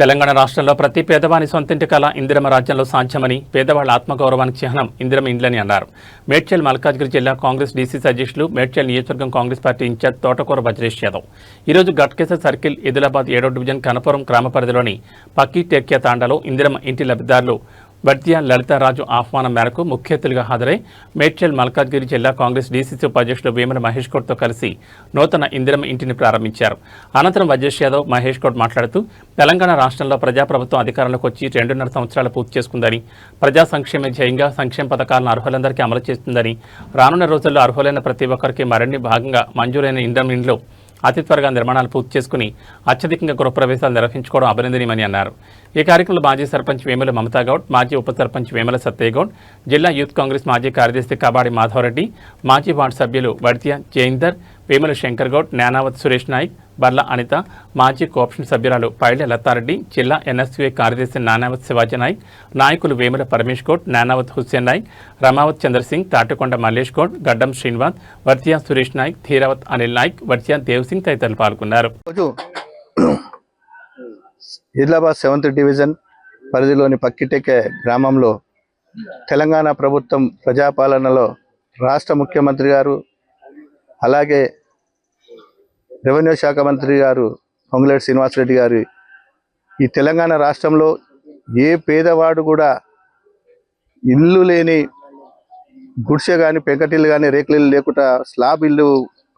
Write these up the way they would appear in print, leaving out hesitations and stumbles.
తెలంగాణ రాష్ట్రంలో ప్రతి పేదవాని సొంతింటి కళ ఇందిరమ రాజ్యంలో సాధ్యమని పేదవాళ్ల ఆత్మగౌరవానికి చిహ్నం ఇందిరమ ఇండ్లని అన్నారు. మేడ్చల్ మల్కాజ్గిరి జిల్లా కాంగ్రెస్ డీసీసీ అధ్యక్షులు, మేడ్చల్ నియోజకవర్గం కాంగ్రెస్ పార్టీ ఇన్ఛార్జ్ తోటకూర వజ్రేష్ యాదవ్ ఈరోజు గట్కేసర్ సర్కిల్, ఆదిలాబాద్ 7వ డివిజన్ కనపురం గ్రామ పరిధిలోని పక్కి టెక్కియా తాండాలో ఇందిరమ ఇంటి లబ్ధిదారులు వడ్ద్య లలితారాజు ఆహ్వానం మేరకు ముఖ్య అతిథిగా హాజరై మేడ్చల్ మల్కాజ్గిరి జిల్లా కాంగ్రెస్ డీసీసీ ఉపాధ్యక్షులు వేముల మహేష్ గౌడ్తో కలిసి నూతన ఇందిరమ ఇంటిని ప్రారంభించారు. అనంతరం వజ్రేష్ యాదవ్, మహేష్ గౌడ్ మాట్లాడుతూ తెలంగాణ రాష్ట్రంలో ప్రజాప్రభుత్వం అధికారంలోకి వచ్చి 2.5 సంవత్సరాలు పూర్తి చేసుకుందని, ప్రజా సంక్షేమ ధ్యేయంగా సంక్షేమ పథకాలను అర్హులందరికీ అమలు చేస్తుందని, రానున్న రోజుల్లో అర్హులైన ప్రతి ఒక్కరికి మరిన్ని భాగంగా మంజూరైన ఇందిరమ ఇండ్లు అతి త్వరగా నిర్మాణాలు పూర్తి చేసుకుని అత్యధికంగా గృహప్రవేశాలు నిర్వహించుకోవడం అభినందనీయమని అన్నారు. ఈ కార్యక్రమంలో మాజీ సర్పంచ్ వేముల మమతాగౌడ్, మాజీ ఉప సర్పంచ్ వేముల సత్తయ్యగౌడ్, జిల్లా యూత్ కాంగ్రెస్ మాజీ కార్యదర్శి కబాడి మాధవరెడ్డి, మాజీ వార్డు సభ్యులు వడ్ద్య జయేందర్, వేముల శంకర్ గౌడ్, జ్ఞానావత్ సురేష్ నాయక్, బర్ల అనిత, మాజీ కోఆప్షన్ సభ్యురాలు పైళ్ల లతారెడ్డి, జిల్లా ఎన్ఎస్యూఏ కార్యదర్శి నానావత్ శివాజీ నాయక్, నాయకులు వేముల పరమేష్ గౌడ్, జ్ఞానావత్ హుస్సేన్ నాయక్, రమావత్ చంద్రసింగ్, తాటికొండ మల్లేష్ గౌడ్, గడ్డం శ్రీనివాస్, వడ్ద్య సురేష్ నాయక్, ధీరావత్ అనిల్ నాయక్, వడ్ద్య దేవ్సింగ్ తదితరులు పాల్గొన్నారు. ఆదిలాబాద్ 7th డివిజన్ పరిధిలోని పక్కిటెక్కే గ్రామంలో తెలంగాణ ప్రభుత్వం ప్రజాపాలనలో రాష్ట్ర ముఖ్యమంత్రి గారు, అలాగే రెవెన్యూ శాఖ మంత్రి గారు పొంగులేటి శ్రీనివాసరెడ్డి గారు ఈ తెలంగాణ రాష్ట్రంలో ఏ పేదవాడు కూడా ఇల్లు లేని, గుడిసె కానీ, పెంకటిల్లు కానీ, రేకులు లేకుండా స్లాబ్ ఇల్లు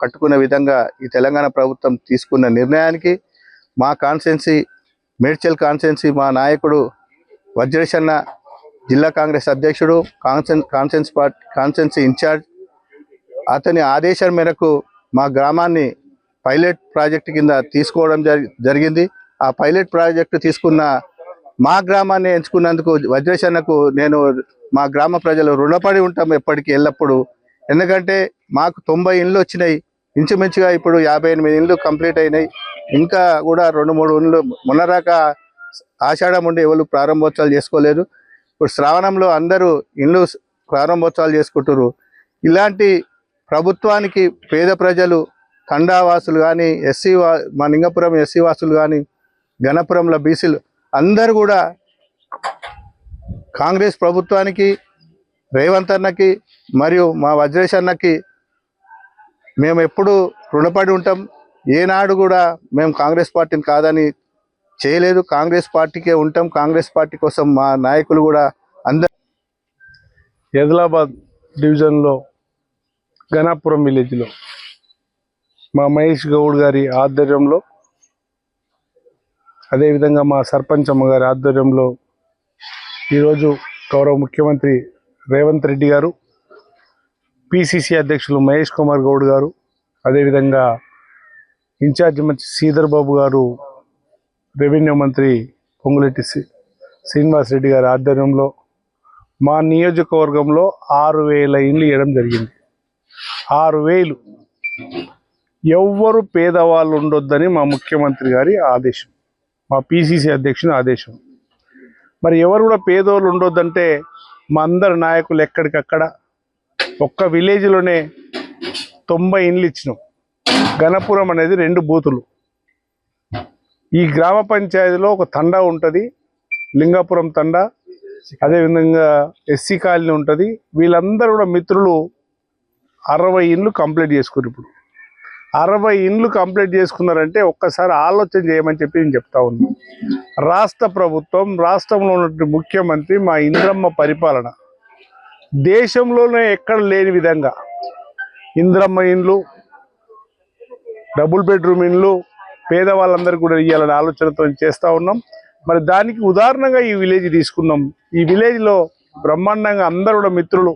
కట్టుకునే విధంగా ఈ తెలంగాణ ప్రభుత్వం తీసుకున్న నిర్ణయానికి మా కాన్స్టిట్యున్సీ, మేడ్చల్ కాన్స్టిట్యున్సీ మా నాయకుడు వజ్రేష్ అన్న, జిల్లా కాంగ్రెస్ అధ్యక్షుడు, కాన్స్టిట్యున్సీ ఇన్ఛార్జ్, అతని ఆదేశం మేరకు మా గ్రామాన్ని పైలట్ ప్రాజెక్ట్ కింద తీసుకోవడం జరిగింది. ఆ పైలట్ ప్రాజెక్టు తీసుకున్న మా గ్రామాన్ని ఎంచుకున్నందుకు వజ్రేష్ అన్నకు నేను, మా గ్రామ ప్రజలు రుణపడి ఉంటాం ఎప్పటికీ, ఎల్లప్పుడూ. ఎందుకంటే మాకు 90 ఇండ్లు వచ్చినాయి, ఇంచుమించుగా ఇప్పుడు 58 ఇండ్లు కంప్లీట్ అయినాయి. ఇంకా కూడా 2-3 ఇండ్లు మొన్నరాక ఆషాఢం ఉండి ఎవరు ప్రారంభోత్సవాలు చేసుకోలేదు. ఇప్పుడు శ్రావణంలో అందరూ ఇండ్లు ప్రారంభోత్సవాలు చేసుకుంటారు. ఇలాంటి ప్రభుత్వానికి పేద ప్రజలు, తండావాసులు కానీ, మా లింగపురం ఎస్సీ వాసులు కానీ, గణపురంలో బీసీలు అందరూ కూడా కాంగ్రెస్ ప్రభుత్వానికి, రేవంత్ అన్నకి మరియు మా వజ్రేష్ అన్నకి మేము ఎప్పుడు రుణపడి ఉంటాం. ఏనాడు కూడా మేము కాంగ్రెస్ పార్టీని కాదని చేయలేదు, కాంగ్రెస్ పార్టీకే ఉంటాం. కాంగ్రెస్ పార్టీ కోసం మా నాయకులు కూడా అందరు. ఆదిలాబాద్ డివిజన్లో గణపురం విలేజ్లో మా మహేష్ గౌడ్ గారి ఆధ్వర్యంలో, అదేవిధంగా మా సర్పంచ్ అమ్మ గారి ఆధ్వర్యంలో ఈరోజు గౌరవ ముఖ్యమంత్రి రేవంత్ రెడ్డి గారు, పిసిసి అధ్యక్షులు మహేష్ కుమార్ గౌడ్ గారు, అదేవిధంగా ఇన్ఛార్జ్ మంత్రి శ్రీధర్ బాబు గారు, రెవెన్యూ మంత్రి పొంగులేటి శ్రీనివాసరెడ్డి గారి ఆధ్వర్యంలో మా నియోజకవర్గంలో 6,000 ఇండ్లు ఇవ్వడం జరిగింది. 6,000 ఎవ్వరు పేదవాళ్ళు ఉండొద్దని మా ముఖ్యమంత్రి గారి ఆదేశం, మా పిసిసి అధ్యక్షుని ఆదేశం. మరి ఎవరు కూడా పేదవాళ్ళు ఉండొద్దంటే మా అందరి నాయకులు ఎక్కడికక్కడ ఒక్క విలేజ్లోనే 90 ఇండ్లు ఇచ్చినాం. గణపురం అనేది 2 బూతులు. ఈ గ్రామ పంచాయతీలో ఒక తండా ఉంటుంది, లింగాపురం తండా, అదేవిధంగా ఎస్సీ కాలనీ ఉంటుంది. వీళ్ళందరూ కూడా మిత్రులు 60 ఇండ్లు కంప్లీట్ చేసుకున్నారు. ఇప్పుడు 60 ఇండ్లు కంప్లీట్ చేసుకున్నారంటే ఒక్కసారి ఆలోచన చేయమని చెప్పి నేను చెప్తా ఉన్నాను. రాష్ట్ర ప్రభుత్వం, రాష్ట్రంలో ఉన్నటువంటి ముఖ్యమంత్రి మా ఇంద్రమ్మ పరిపాలన దేశంలోనే ఎక్కడ లేని విధంగా ఇంద్రమ్మ ఇండ్లు, డబుల్ బెడ్రూమ్ ఇండ్లు పేదవాళ్ళందరికీ కూడా ఇవ్వాలనే ఆలోచనతో చేస్తూ ఉన్నాం. మరి దానికి ఉదాహరణగా ఈ విలేజ్ తీసుకున్నాం. ఈ విలేజ్లో బ్రహ్మాండంగా అందరూ కూడా మిత్రులు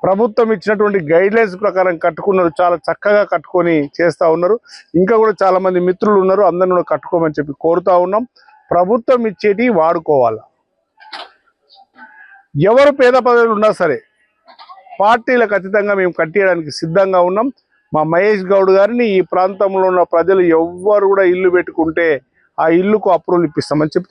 ప్రభుత్వం ఇచ్చినటువంటి గైడ్లైన్స్ ప్రకారం కట్టుకున్నారు. చాలా చక్కగా కట్టుకొని చేస్తూ ఉన్నారు. ఇంకా కూడా చాలామంది మిత్రులు ఉన్నారు, అందరిని కూడా కట్టుకోమని చెప్పి కోరుతూ ఉన్నాం. ప్రభుత్వం ఇచ్చేటి వాడుకోవాలి. ఎవరు పేద ప్రజలు ఉన్నా సరే పార్టీలకు అతీతంగా మేము కట్టేయడానికి సిద్ధంగా ఉన్నాం. మా మహేష్ గౌడ్ గారిని ఈ ప్రాంతంలో ఉన్న ప్రజలు ఎవ్వరు కూడా ఇల్లు పెట్టుకుంటే ఆ ఇల్లుకు అప్రూవల్ ఇప్పిస్తామని చెప్పి